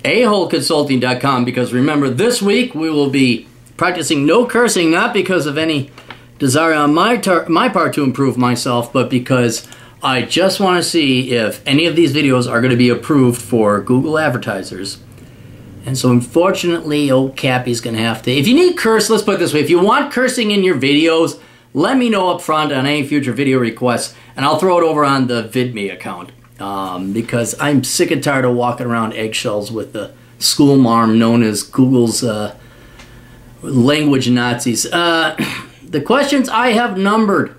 aholeconsulting.com, because remember, this week we will be practicing no cursing, not because of any desire on my part to improve myself, but because I just want to see if any of these videos are going to be approved for Google advertisers. And so unfortunately, old Cappy's going to have to... If you need curse, let's put it this way. If you want cursing in your videos, let me know up front on any future video requests, and I'll throw it over on the VidMe account. Because I'm sick and tired of walking around eggshells with the school marm known as Google's language Nazis. The questions I have numbered.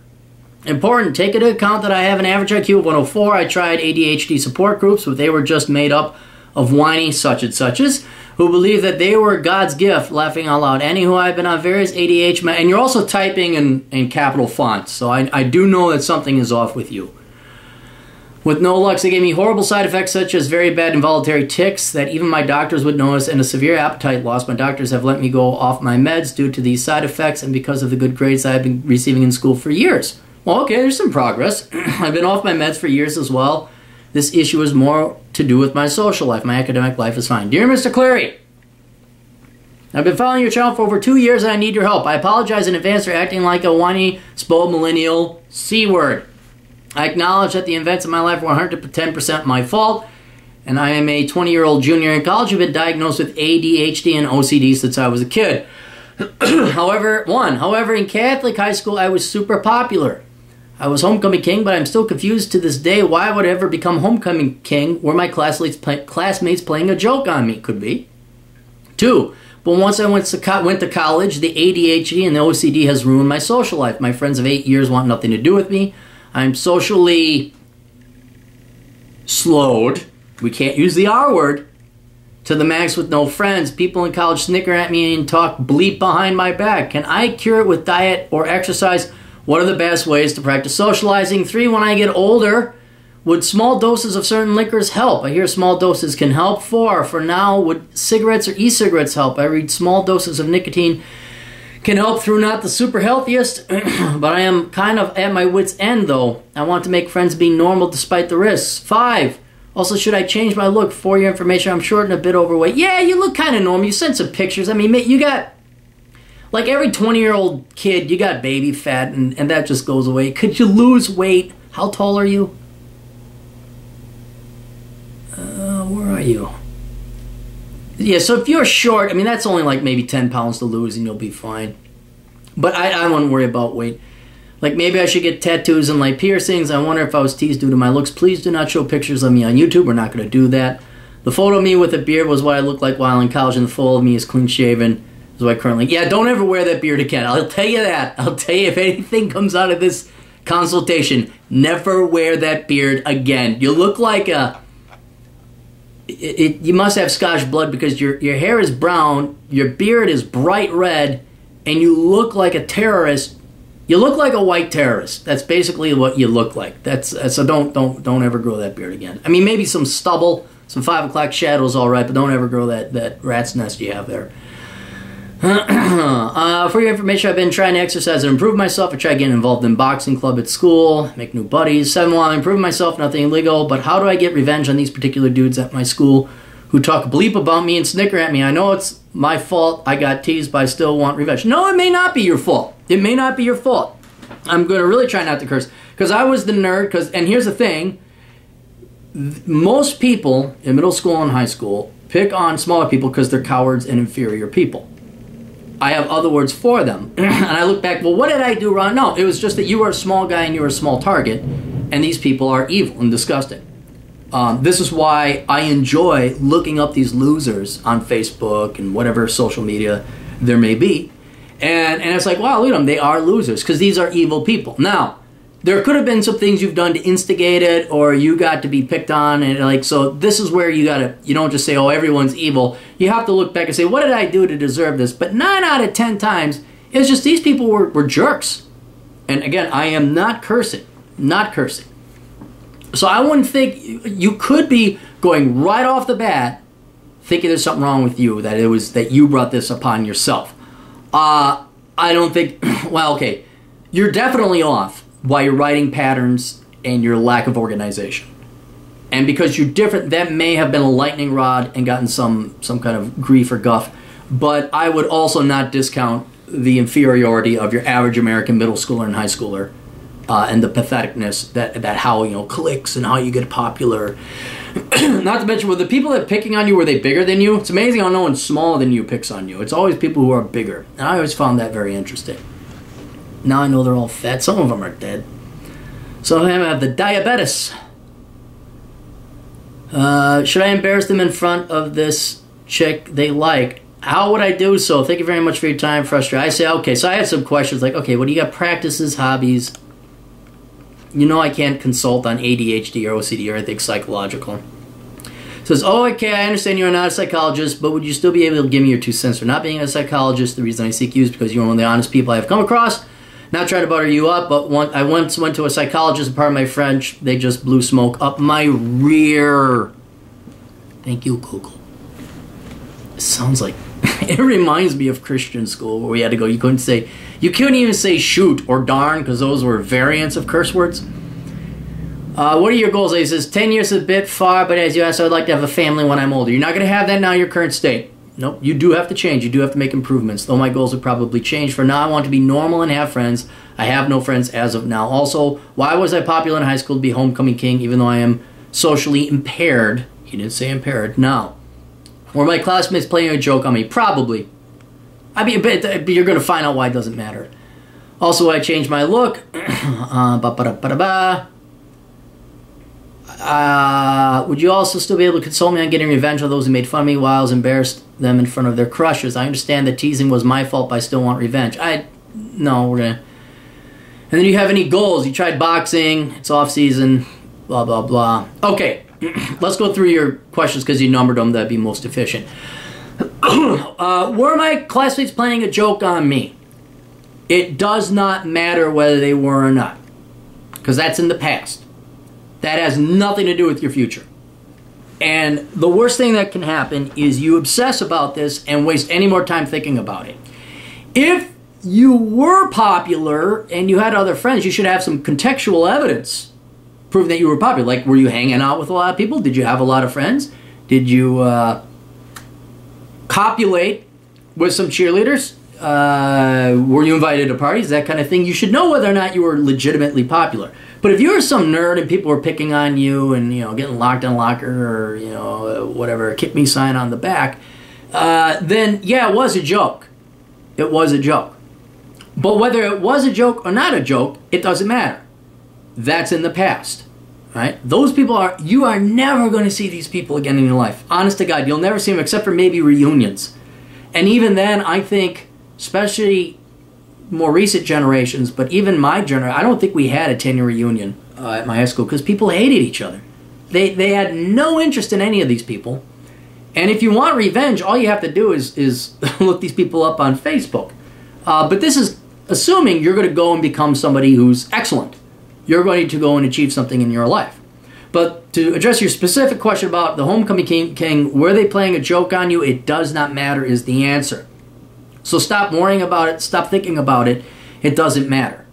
Important. Take into account that I have an average IQ of 104. I tried ADHD support groups, but they were just made up of whiny such and suches who believe that they were God's gift, laughing out loud. Anywho, I've been on various ADHD, and you're also typing in capital fonts, so I do know that something is off with you. With no luck, they gave me horrible side effects such as very bad involuntary tics that even my doctors would notice, and a severe appetite loss. My doctors have let me go off my meds due to these side effects and because of the good grades I've been receiving in school for years. Well, okay, there's some progress. I've been off my meds for years as well. This issue is more to do with my social life. My academic life is fine. Dear Mr. Cleary, I've been following your channel for over 2 years and I need your help. I apologize in advance for acting like a whiny, spoiled millennial C-word. I acknowledge that the events of my life were 110% my fault, and I am a 20-year-old junior in college who has been diagnosed with ADHD and OCD since I was a kid. However, in Catholic high school, I was super popular. I was homecoming king, but I'm still confused to this day why I would ever become homecoming king. Were my classmates playing a joke on me? Could be. 2. But once I went to college, the ADHD and the OCD has ruined my social life. My friends of 8 years want nothing to do with me. I'm socially slowed. We can't use the R word. To the max with no friends. People in college snicker at me and talk bleep behind my back. Can I cure it with diet or exercise? What are the best ways to practice socializing? 3, when I get older, would small doses of certain liquors help? I hear small doses can help. 4, for now, would cigarettes or e-cigarettes help? I read small doses of nicotine can help through not the super healthiest, but I am kind of at my wit's end though. I want to make friends being normal despite the risks. 5, also should I change my look? For your information, I'm short and a bit overweight. Yeah, you look kind of normal. You sent some pictures. I mean, you got... Like every 20-year-old kid, you got baby fat, and that just goes away. Could you lose weight? How tall are you? Where are you? Yeah, so if you're short, I mean, that's only like maybe 10 pounds to lose, and you'll be fine. But I wouldn't worry about weight. Like maybe I should get tattoos and like piercings. I wonder if I was teased due to my looks. Please do not show pictures of me on YouTube. We're not going to do that. The photo of me with a beard was what I looked like while in college, and the photo of me is clean-shaven. So I currently... Yeah, don't ever wear that beard again. I'll tell you that. I'll tell you if anything comes out of this consultation, never wear that beard again. You look like a... You must have Scottish blood because your hair is brown, your beard is bright red, and you look like a terrorist. You look like a white terrorist. That's basically what you look like. So don't ever grow that beard again. I mean, maybe some stubble, some 5 o'clock shadows, all right, but don't ever grow that rat's nest you have there. For your information, I've been trying to exercise and improve myself. I tried getting involved in boxing club at school, make new buddies. 7, while I improve myself, nothing illegal, but how do I get revenge on these particular dudes at my school who talk bleep about me and snicker at me? I know it's my fault. I got teased, but I still want revenge. No, it may not be your fault. It may not be your fault. I'm going to really try not to curse because I was the nerd. And here's the thing. Most people in middle school and high school pick on smaller people because they're cowards and inferior people. I have other words for them. And I look back, well, what did I do wrong? No, it was just that you were a small guy and you were a small target, and these people are evil and disgusting. This is why I enjoy looking up these losers on Facebook and whatever social media there may be. And it's like, wow, look at them. They are losers because these are evil people. Now, there could have been some things you've done to instigate it, or you got to be picked on, and like, so this is where you don't just say, oh, everyone's evil. You have to look back and say, what did I do to deserve this? But 9 out of 10 times, it's just these people were jerks. And again, I am not cursing. Not cursing. So I wouldn't think, you could be going right off the bat thinking there's something wrong with you, that you brought this upon yourself. I don't think, well, okay, you're definitely off by your writing patterns and your lack of organization. And because you're different, that may have been a lightning rod and gotten some kind of grief or guff. But I would also not discount the inferiority of your average American middle schooler and high schooler, and the patheticness that how, you know, cliques and how you get popular. Not to mention, with the people that are picking on you, were they bigger than you? It's amazing how no one smaller than you picks on you. It's always people who are bigger. And I always found that very interesting. Now I know they're all fat. Some of them are dead. Some of them have the diabetes. Should I embarrass them in front of this chick they like? How would I do so? Thank you very much for your time. Frustrated. I say, okay, so I have some questions like, okay, what do you got? Practices, hobbies? You know I can't consult on ADHD or OCD or anything psychological. Says, oh, okay, I understand you're not a psychologist, but would you still be able to give me your 2 cents for not being a psychologist? The reason I seek you is because you're one of the honest people I have come across. Not trying to butter you up, but I once went to a psychologist, and part of my French, they just blew smoke up my rear. Thank you, Google. It sounds like, it reminds me of Christian school where we had to go, you couldn't even say shoot or darn, because those were variants of curse words. What are your goals? He says, 10 years is a bit far, but as you asked, I'd like to have a family when I'm older. You're not going to have that now in your current state. Nope, you do have to change. You do have to make improvements, though my goals would probably change. For now, I want to be normal and have friends. I have no friends as of now. Also, why was I popular in high school to be homecoming king, even though I am socially impaired? He didn't say impaired. Now, were my classmates playing a joke on me? Probably. I mean, but you're going to find out why it doesn't matter. Also, I changed my look. Would you also still be able to console me on getting revenge on those who made fun of me while I was embarrassed them in front of their crushes? I understand that teasing was my fault, but I still want revenge. No, we're gonna. And then you have any goals? You tried boxing. It's off season. Blah blah blah. Okay, let's go through your questions because you numbered them. That'd be most efficient. Were my classmates playing a joke on me? It does not matter whether they were or not, because that's in the past. That has nothing to do with your future. And the worst thing that can happen is you obsess about this and waste any more time thinking about it. If you were popular and you had other friends, you should have some contextual evidence proving that you were popular. Like, were you hanging out with a lot of people? Did you have a lot of friends? Did you copulate with some cheerleaders? Were you invited to parties? That kind of thing. You should know whether or not you were legitimately popular. But if you were some nerd and people were picking on you and, you know, getting locked in a locker or, you know, whatever, kick me sign on the back, then, yeah, it was a joke. It was a joke. But whether it was a joke or not a joke, it doesn't matter. That's in the past, right? Those people you are never going to see these people again in your life. Honest to God, you'll never see them except for maybe reunions. And even then, I think, especially more recent generations, but even my generation, I don't think we had a 10-year reunion at my high school because people hated each other. They had no interest in any of these people. And if you want revenge, all you have to do is look these people up on Facebook. But this is assuming you're going to go and become somebody who's excellent. You're going to go and achieve something in your life. But to address your specific question about the homecoming king, were they playing a joke on you? It does not matter is the answer. So stop worrying about it. Stop thinking about it. It doesn't matter.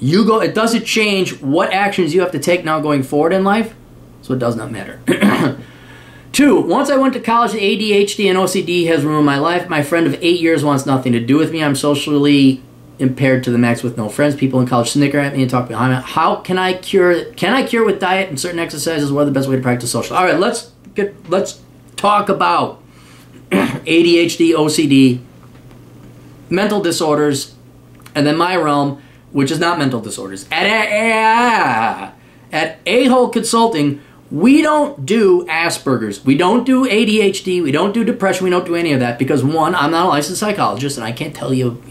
It doesn't change what actions you have to take now going forward in life. So it does not matter. 2, once I went to college, ADHD and OCD has ruined my life. My friend of 8 years wants nothing to do with me. I'm socially impaired to the max with no friends. People in college snicker at me and talk behind me. How can I cure? Can I cure with diet and certain exercises? What are the best way to practice social? All right, let's talk about ADHD, OCD, mental disorders, and then my realm, which is not mental disorders. At A-Hole Consulting, we don't do Asperger's. We don't do ADHD. We don't do depression. We don't do any of that because, one, I'm not a licensed psychologist, and I can't tell you,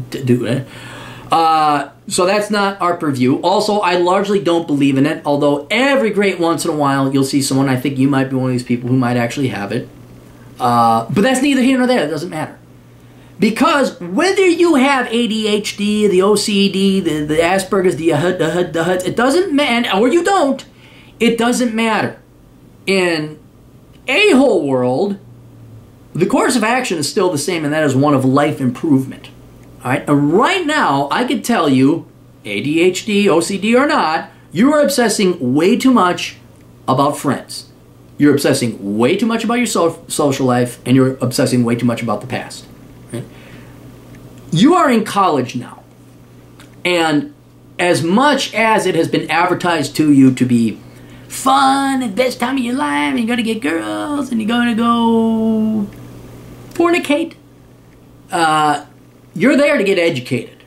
to do it. So that's not our purview. Also, I largely don't believe in it, although every great once in a while you'll see someone, I think you might be one of these people who might actually have it. But that's neither here nor there. It doesn't matter. Because whether you have ADHD, the OCD, the Asperger's, the HUD, it doesn't matter, or you don't, it doesn't matter. In A-Hole world, the course of action is still the same, and that is one of life improvement. All right? And right now, I could tell you, ADHD, OCD or not, you are obsessing way too much about friends. You're obsessing way too much about your social life, and you're obsessing way too much about the past. Right? You are in college now, and as much as it has been advertised to you to be fun and best time of your life, and you're going to get girls, and you're going to go fornicate, you're there to get educated.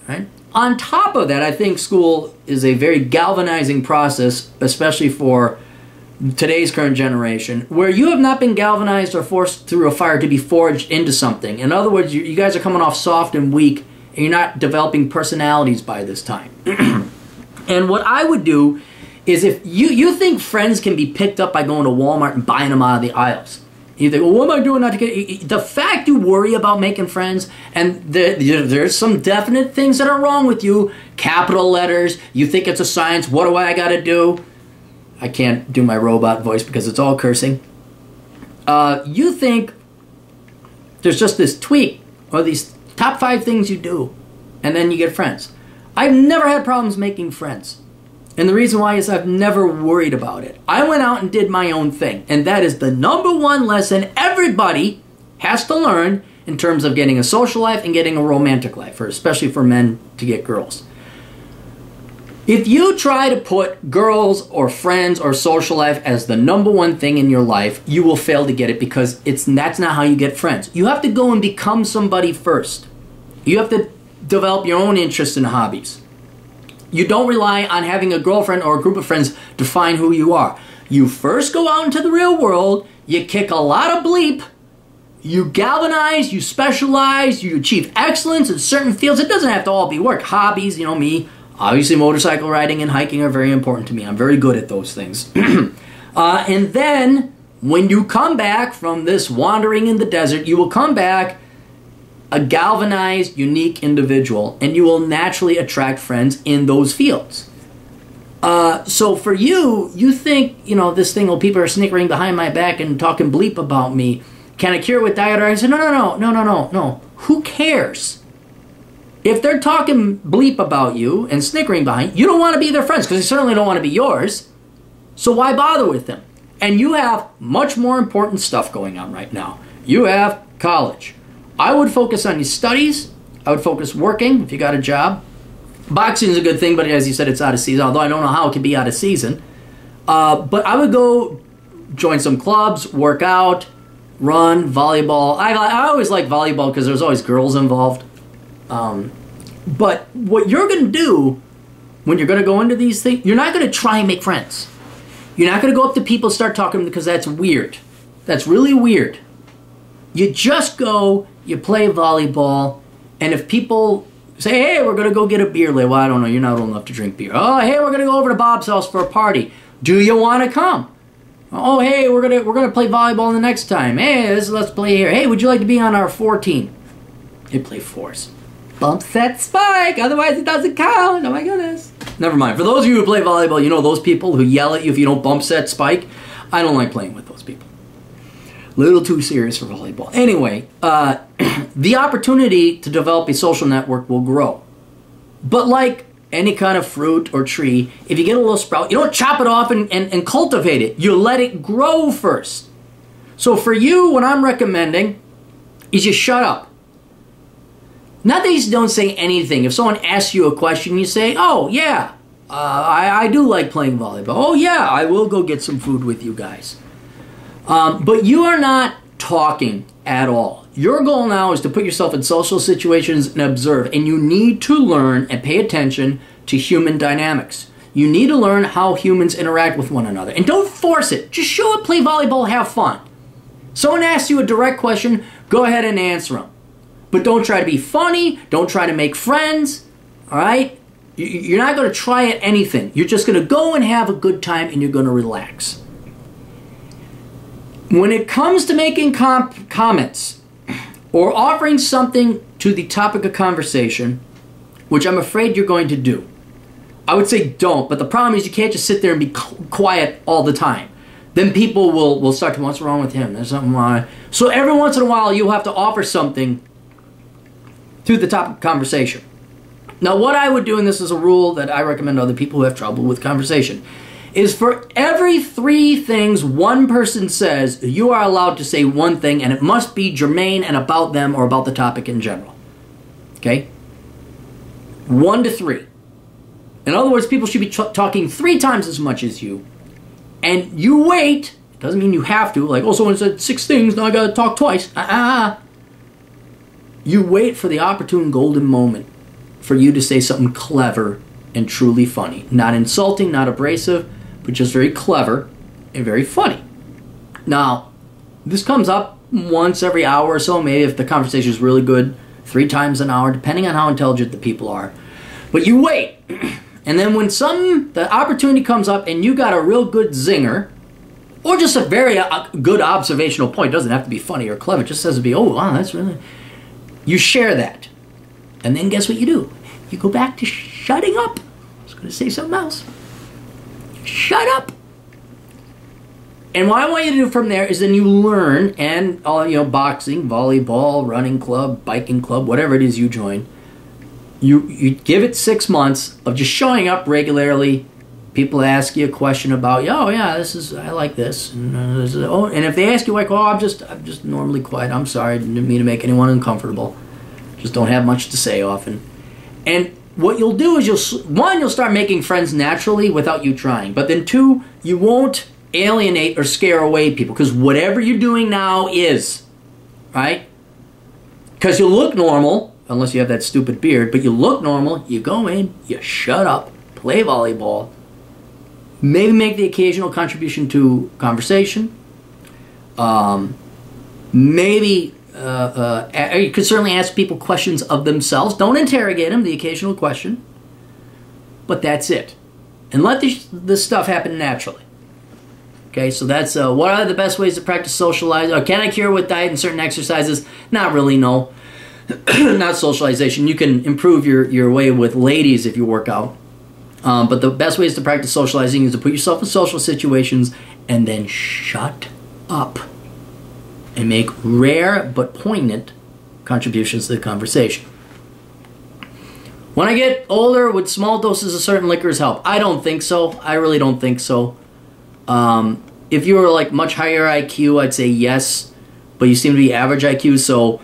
Right? On top of that, I think school is a very galvanizing process, especially for today's current generation, where you have not been galvanized or forced through a fire to be forged into something. In other words, you guys are coming off soft and weak, and you're not developing personalities by this time. And what I would do is, if you think friends can be picked up by going to Walmart and buying them out of the aisles. You think, well, what am I doing not to get... The fact you worry about making friends, and there's some definite things that are wrong with you, capital letters, you think it's a science, what do I got to do? I can't do my robot voice because it's all cursing. You think there's just this tweak, or these top 5 things you do, and then you get friends. I've never had problems making friends. And the reason why is I've never worried about it. I went out and did my own thing. And that is the #1 lesson everybody has to learn in terms of getting a social life and getting a romantic life, or especially for men to get girls. If you try to put girls or friends or social life as the #1 thing in your life, you will fail to get it, because that's not how you get friends. You have to go and become somebody first. You have to develop your own interests and hobbies. You don't rely on having a girlfriend or a group of friends define who you are. You first go out into the real world, you kick a lot of bleep, you galvanize, you specialize, you achieve excellence in certain fields. It doesn't have to all be work. Hobbies, me, obviously motorcycle riding and hiking are very important to me. I'm very good at those things. And then, when you come back from this wandering in the desert, you will come back a galvanized, unique individual, and you will naturally attract friends in those fields. So for you think, this thing, people are snickering behind my back and talking bleep about me. Can I cure it with diet? Or I said, no. Who cares? If they're talking bleep about you and snickering behind, you don't want to be their friends, because they certainly don't want to be yours. So why bother with them? And you have much more important stuff going on right now. You have college. I would focus on your studies. I would focus working if you got a job. Boxing is a good thing, but as you said, it's out of season, although I don't know how it can be out of season. But I would go join some clubs, work out, run, volleyball. I always like volleyball because there's always girls involved. But what you're going to do when you're going to go into these things, you're not going to try and make friends. You're not going to go up to people and start talking to them, because that's weird. That's really weird. You just go, you play volleyball, and if people say, hey, we're going to go get a beer later. Well, I don't know, you're not old enough to drink beer. Oh, hey, we're going to go over to Bob's house for a party. Do you want to come? Oh, hey, we're gonna play volleyball the next time. Hey, let's play here. Hey, would you like to be on our 4 team? They play 4s. Bump, set, spike, otherwise it doesn't count. Oh my goodness. Never mind. For those of you who play volleyball, you know those people who yell at you if you don't bump, set, spike. I don't like playing with those people. Little too serious for volleyball. Anyway, the opportunity to develop a social network will grow. But like any kind of fruit or tree, if you get a little sprout, you don't chop it off and cultivate it. You let it grow first. So for you, what I'm recommending is you shut up. Not that you don't say anything. If someone asks you a question, you say, oh, yeah, I do like playing volleyball. Oh, yeah, I will go get some food with you guys. But you are not talking at all. Your goal now is to put yourself in social situations and observe. And you need to learn and pay attention to human dynamics. You need to learn how humans interact with one another. And don't force it. Just show up, play volleyball, have fun. Someone asks you a direct question, go ahead and answer them. But don't try to be funny. Don't try to make friends. All right? You're not going to try at anything. You're just going to go and have a good time, and you're going to relax. When it comes to making comments or offering something to the topic of conversation, which I'm afraid you're going to do, I would say don't. But the problem is you can't just sit there and be quiet all the time. Then people will start to, what's wrong with him? There's something wrong. So every once in a while, you'll have to offer something to the topic of conversation. Now, what I would do, and this is a rule that I recommend to other people who have trouble with conversation, is for every 3 things one person says, you are allowed to say one thing, and it must be germane and about them or about the topic in general. Okay? 1 to 3. In other words, people should be talking 3 times as much as you. And you wait. Doesn't mean you have to. Like, oh, someone said 6 things, now I gotta talk twice. You wait for the opportune golden moment for you to say something clever and truly funny. Not insulting, not abrasive, but just very clever and very funny. Now, this comes up once every hour or so, maybe if the conversation is really good, 3 times an hour, depending on how intelligent the people are. But you wait. And then when the opportunity comes up and you got a real good zinger, or just a very good observational point, it doesn't have to be funny or clever, it just has to be, oh, wow, that's really... You share that. And then guess what you do? You go back to shutting up. I was going to say something else. Shut up. And what I want you to do from there is then you learn, and boxing, volleyball, running club, biking club, whatever it is you join, you give it 6 months of just showing up regularly. People ask you a question about, oh yeah, I like this, and if they ask you like, oh, I'm just normally quiet. I'm sorry, I didn't mean to make anyone uncomfortable. Just don't have much to say often. And what you'll do is you'll start making friends naturally without you trying. But then 2, you won't alienate or scare away people, because whatever you're doing now is, right? Because you look normal, unless you have that stupid beard, but you look normal, you go in, you shut up, play volleyball, maybe make the occasional contribution to conversation, maybe you could certainly ask people questions of themselves. Don't interrogate them, the occasional question, but that's it. And let this stuff happen naturally. Okay, so that's what are the best ways to practice socialize? Can I cure with diet and certain exercises? Not really, no. Not socialization. You can improve your way with ladies if you work out. But the best ways to practice socializing is to put yourself in social situations and then shut up and make rare but poignant contributions to the conversation. When I get older, would small doses of certain liquors help? I don't think so. I really don't think so. If you were like much higher IQ, I'd say yes, but you seem to be average IQ, so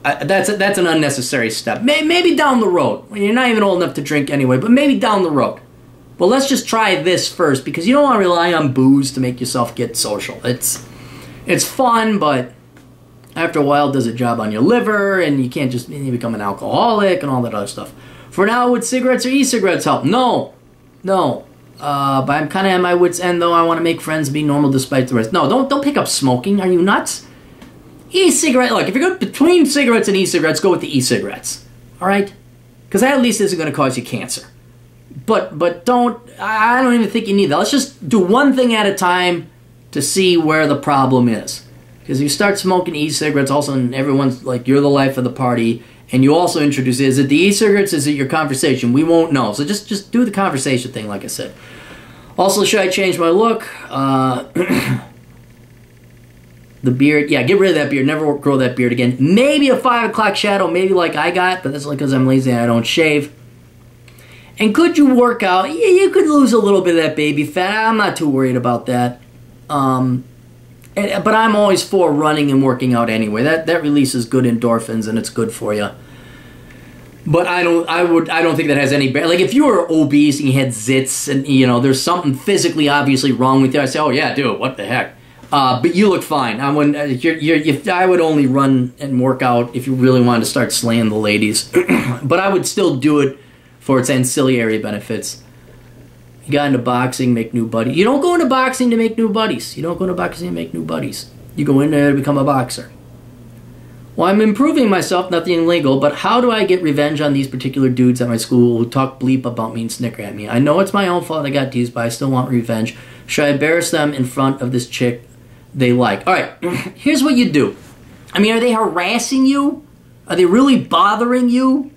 that's an unnecessary step. Maybe down the road. You're not even old enough to drink anyway, but maybe down the road. But let's just try this first, because you don't want to rely on booze to make yourself get social. It's fun, but after a while it does a job on your liver, and you can't just become an alcoholic and all that other stuff. For now, would cigarettes or e-cigarettes help? No. But I'm kind of at my wit's end, though. I want to make friends and be normal despite the rest. No, don't pick up smoking. Are you nuts? E-cigarette. Look, if you're going between cigarettes and e-cigarettes, go with the e-cigarettes. All right? Because that at least isn't going to cause you cancer. But don't. I don't even think you need that. Let's just do one thing at a time to see where the problem is. Because if you start smoking e-cigarettes, all of a sudden everyone's like, you're the life of the party. And you also introduce, is it the e-cigarettes, is it your conversation? We won't know. So just do the conversation thing, like I said. Also, should I change my look? The beard, yeah, get rid of that beard. Never grow that beard again. Maybe a 5 o'clock shadow, maybe like I got, but that's like because I'm lazy and I don't shave. And could you work out? Yeah, you could lose a little bit of that baby fat. I'm not too worried about that. But I'm always for running and working out anyway. That releases good endorphins and it's good for you. But I don't think that has any like if you were obese and you had zits and there's something physically obviously wrong with you, I say, oh yeah, do it. What the heck? But you look fine. I would only run and work out if you really wanted to start slaying the ladies. But I would still do it for its ancillary benefits. You got into boxing, make new buddies. You don't go into boxing to make new buddies. You don't go into boxing to make new buddies. You go in there to become a boxer. Well, I'm improving myself, nothing illegal, but how do I get revenge on these particular dudes at my school who talk bleep about me and snicker at me? I know it's my own fault I got teased, but I still want revenge. Should I embarrass them in front of this chick they like? All right, here's what you do. I mean, are they harassing you? Are they really bothering you?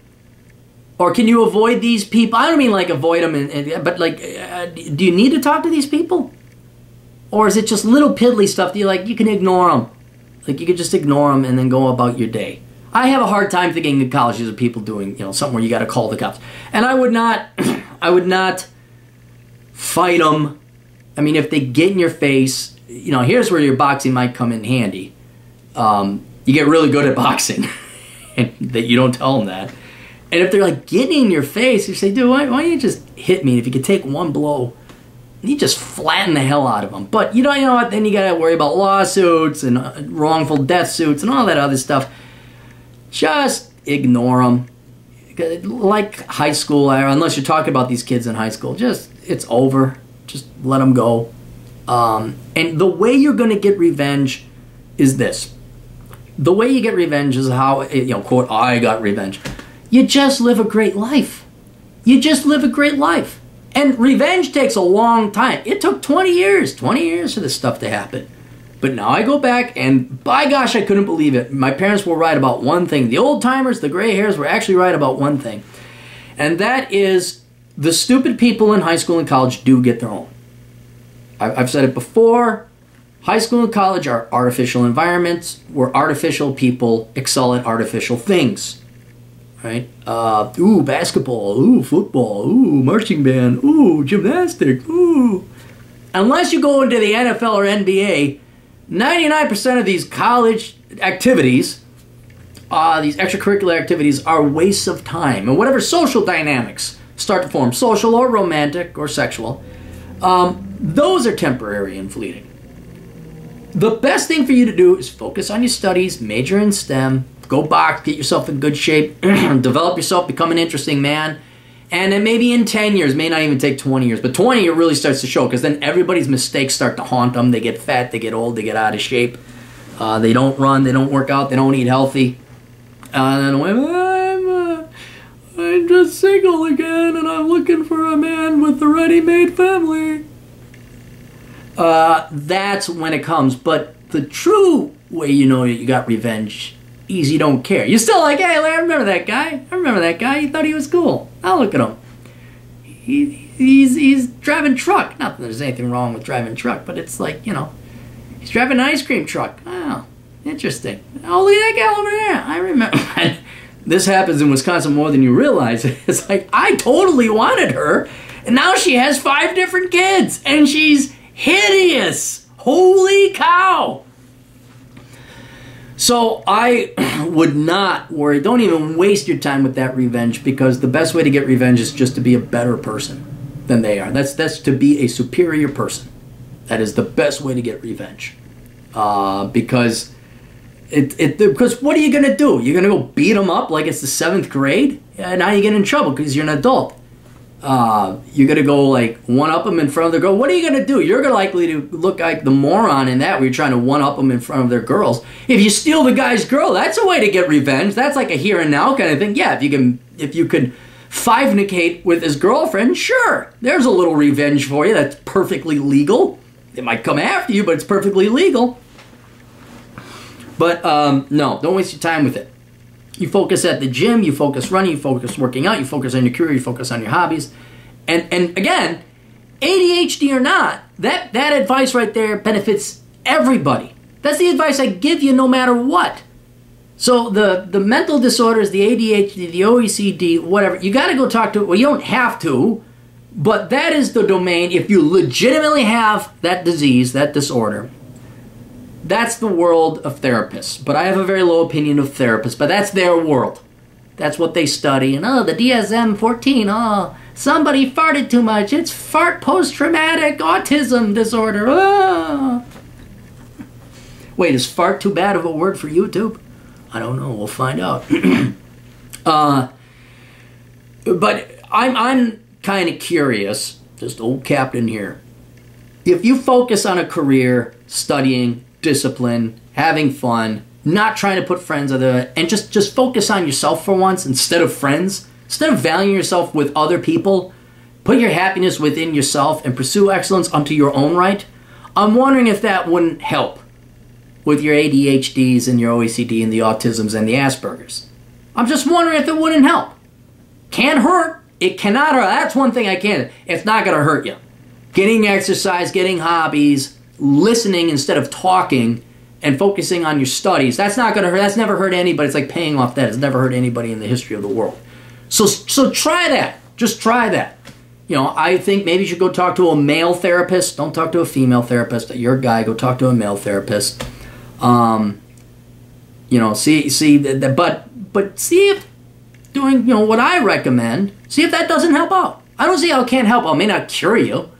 Or can you avoid these people? I don't mean like avoid them, but like, do you need to talk to these people? Or is it just little piddly stuff that you can ignore them? Like you could just ignore them and then go about your day. I have a hard time thinking in colleges of people doing, something where you got to call the cops. And I would not fight them. I mean, if they get in your face, here's where your boxing might come in handy. You get really good at boxing, and that you don't tell them that. And if they're like getting in your face, you say, dude, why don't you just hit me? If you could take one blow, you just flatten the hell out of them. But you know what? Then you got to worry about lawsuits and wrongful death suits and all that other stuff. Just ignore them. Like high school, unless you're talking about these kids in high school, it's over. Just let them go. And the way you're going to get revenge is this. The way you get revenge is how, quote, I got revenge. You just live a great life. You just live a great life. And revenge takes a long time. It took 20 years for this stuff to happen. But now I go back, and by gosh, I couldn't believe it. My parents were right about one thing. The old timers, the gray hairs, were actually right about one thing. And that is the stupid people in high school and college do get their own. I've said it before. High school and college are artificial environments where artificial people excel at artificial things. Right? Ooh, basketball. Ooh, football. Ooh, marching band. Ooh, gymnastics. Ooh. Unless you go into the NFL or NBA, 99% of these college activities, these extracurricular activities, are wastes of time. And whatever social dynamics start to form, social or romantic or sexual, those are temporary and fleeting. The best thing for you to do is focus on your studies, major in STEM, go box, get yourself in good shape, develop yourself, become an interesting man, and then maybe in 10 years, may not even take 20 years, but 20 it really starts to show, because then everybody's mistakes start to haunt them. They get fat, they get old, they get out of shape, they don't run, they don't work out, they don't eat healthy. And then I'm just single again, and I'm looking for a man with a ready-made family. That's when it comes. But the true way you know you got revenge is you don't care. You're still like, hey, I remember that guy. He thought he was cool. Now look at him. He's driving truck. Not that there's anything wrong with driving truck, but it's like, he's driving an ice cream truck. Oh, interesting. Oh, look at that guy over there. I remember. This happens in Wisconsin more than you realize. It's like, I totally wanted her, and now she has 5 different kids, and she's hideous. Holy cow. So I would not worry. Don't even waste your time with that revenge, because the best way to get revenge is just to be a better person than they are. That's to be a superior person. That is the best way to get revenge. Because what are you going to do? You're going to go beat them up like it's the 7th grade? Yeah, now you get in trouble because you're an adult. You're going to go like one-up them in front of the girl. What are you going to do? You're likely to look like the moron in that where you're trying to one-up them in front of their girls. If you steal the guy's girl, that's a way to get revenge. That's like a here and now kind of thing. Yeah, if you could five-nicate with his girlfriend, sure. There's a little revenge for you. That's perfectly legal. It might come after you, but it's perfectly legal. But no, don't waste your time with it. You focus at the gym, you focus running, you focus working out, you focus on your career, you focus on your hobbies. And again, ADHD or not, that advice right there benefits everybody. That's the advice I give you no matter what. So the mental disorders, the ADHD, the OECD, whatever, you got to go talk to, well, you don't have to, but that is the domain. If you legitimately have that disease, that disorder, that's the world of therapists. But I have a very low opinion of therapists, but that's their world. That's what they study. And the DSM-14, somebody farted too much. It's fart post-traumatic autism disorder. Wait, is fart too bad of a word for YouTube? I don't know. We'll find out. But I'm kind of curious, just old captain here. If you focus on a career, studying, discipline, having fun, not trying to put friends other, and just focus on yourself for once instead of friends, instead of valuing yourself with other people, put your happiness within yourself and pursue excellence unto your own right. I'm wondering if that wouldn't help with your ADHDs and your OECD and the autisms and the Asperger's. I'm just wondering if it wouldn't help. Can't hurt. It cannot hurt. That's one thing I can. It's not going to hurt you. Getting exercise, getting hobbies, listening instead of talking, and focusing on your studies, that's not going to hurt. That's never hurt anybody. It's like paying off debt. It's never hurt anybody in the history of the world. So try that. Just try that. I think maybe you should go talk to a male therapist. Don't talk to a female therapist. You're a guy. Go talk to a male therapist. See that, but see if doing what I recommend. See if that doesn't help out. I don't see how it can't help out. It may not cure you,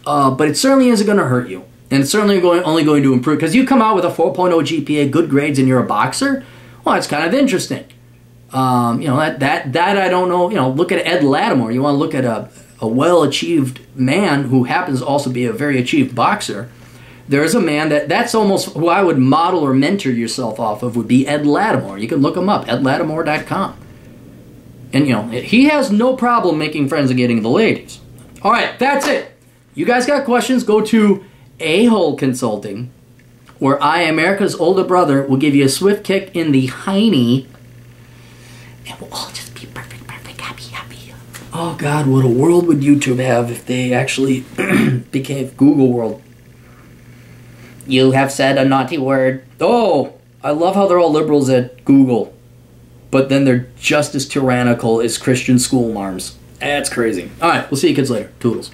but it certainly isn't going to hurt you, and it's certainly only going to improve. Because you come out with a 4.0 GPA, good grades, and you're a boxer. Well, that's kind of interesting. That I don't know. Look at Ed Lattimore. You want to look at a well-achieved man who happens to also be a very achieved boxer. There's a man that's almost who I would model or mentor yourself off of would be Ed Lattimore. You can look him up, edlattimore.com. And, he has no problem making friends and getting the ladies. All right, that's it. You guys got questions? Go to A-Hole Consulting, where I, America's older brother, will give you a swift kick in the hiney, and we'll all just be perfect, happy. Oh, God, what a world would YouTube have if they actually became Google world. You have said a naughty word. Oh, I love how they're all liberals at Google, but then they're just as tyrannical as Christian school marms. That's crazy. All right, we'll see you kids later. Toodles.